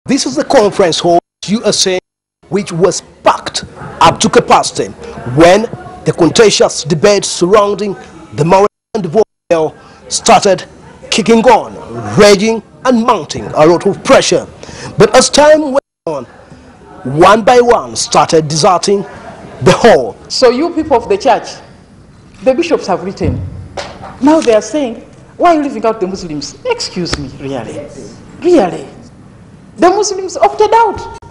This is the conference hall USA, which was packed up to capacity when the contentious debate surrounding the marriage and divorce bill started kicking on, raging and mounting a lot of pressure. But as time went on, one by one started deserting the hall. So you people of the church, the bishops have written. Now they are saying, why are you leaving out the Muslims? Excuse me, really? Really? The Muslims opted out.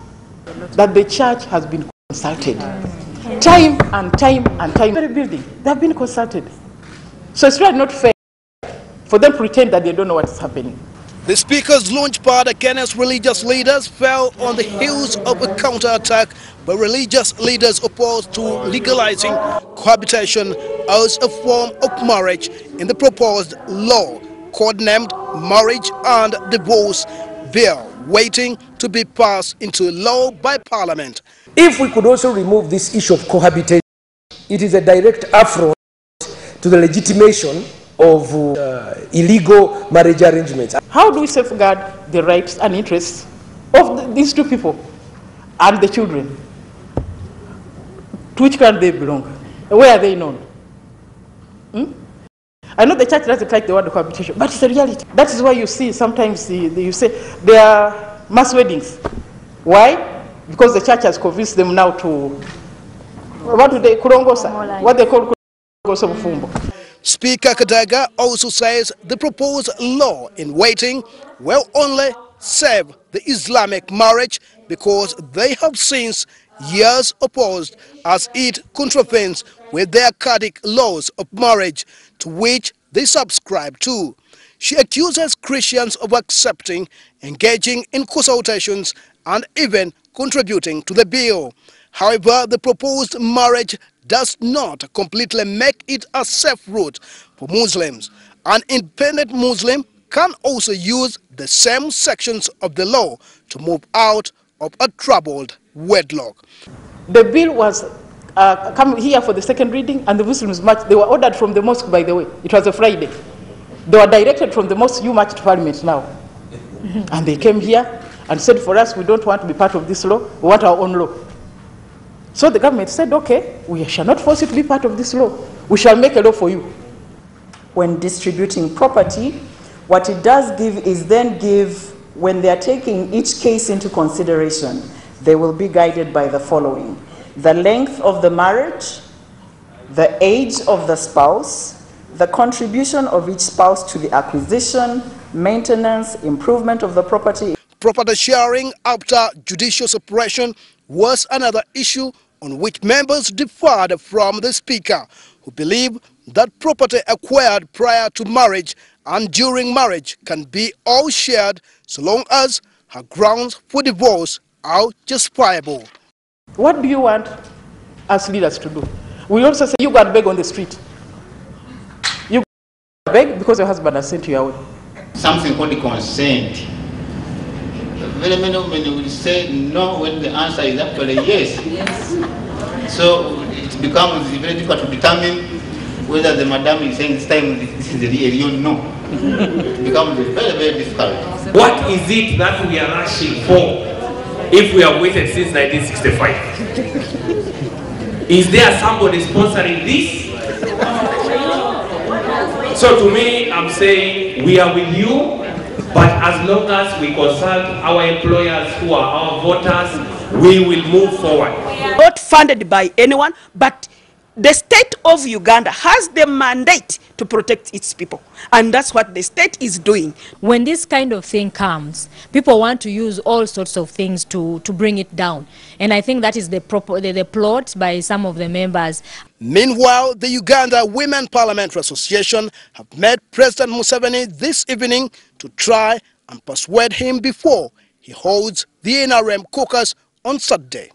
That the church has been consulted. Time and time and time. Very building, they have been consulted. So it's really not fair for them to pretend that they don't know what is happening. The speaker's launchpad against religious leaders fell on the heels of a counterattack by religious leaders opposed to legalizing cohabitation as a form of marriage in the proposed law, codenamed Marriage and Divorce Bill, waiting to be passed into law by Parliament. If we could also remove this issue of cohabitation, it is a direct affront to the legitimation of illegal marriage arrangements. How do we safeguard the rights and interests of these two people and the children? To which clan they belong? Where are they known? I know the church doesn't like the word cohabitation, but it's a reality. That is why you see sometimes you say there are mass weddings. Why? Because the church has convinced them now to what do they kurongosa? What they call kurongosa bufumbo. Speaker Kadaga also says the proposed law in waiting will only save the Islamic marriage because they have since years opposed as it contravenes with their Kurdic laws of marriage to which they subscribe to. She accuses Christians of accepting, engaging in consultations and even contributing to the bill. However, the proposed marriage does not completely make it a safe route for Muslims. An independent Muslim can also use the same sections of the law to move out of a troubled wedlock. The bill was coming here for the second reading, and the Muslims marched. They were ordered from the mosque, by the way. It was a Friday. They were directed from the mosque, you march to Parliament now. And they came here and said, for us, we don't want to be part of this law, we want our own law. So the government said, okay, we shall not force you to be part of this law. We shall make a law for you. When distributing property, what it does give is then give, when they are taking each case into consideration, they will be guided by the following: the length of the marriage, the age of the spouse, the contribution of each spouse to the acquisition, maintenance, improvement of the property. Property sharing after judicial separation was another issue on which members differed from the speaker, who believe that property acquired prior to marriage and during marriage can be all shared so long as her grounds for divorce are justifiable. What do you want us leaders to do? We also say you go and beg on the street. You beg because your husband has sent you away. Something called consent. Very many women will say no when the answer is actually yes. Yes. So it becomes very difficult to determine whether the madam is saying this time this is the real no. It becomes very, very difficult. What is it that we are rushing for if we have waited since 1965? Is there somebody sponsoring this? So to me, I'm saying we are with you. But as long as we consult our employers who are our voters, we will move forward. Not funded by anyone, but the state of Uganda has the mandate to protect its people. And that's what the state is doing. When this kind of thing comes, people want to use all sorts of things to bring it down. And I think that is the plot by some of the members. Meanwhile, the Uganda Women Parliamentary Association have met President Museveni this evening to try and persuade him before he holds the NRM caucus on Saturday.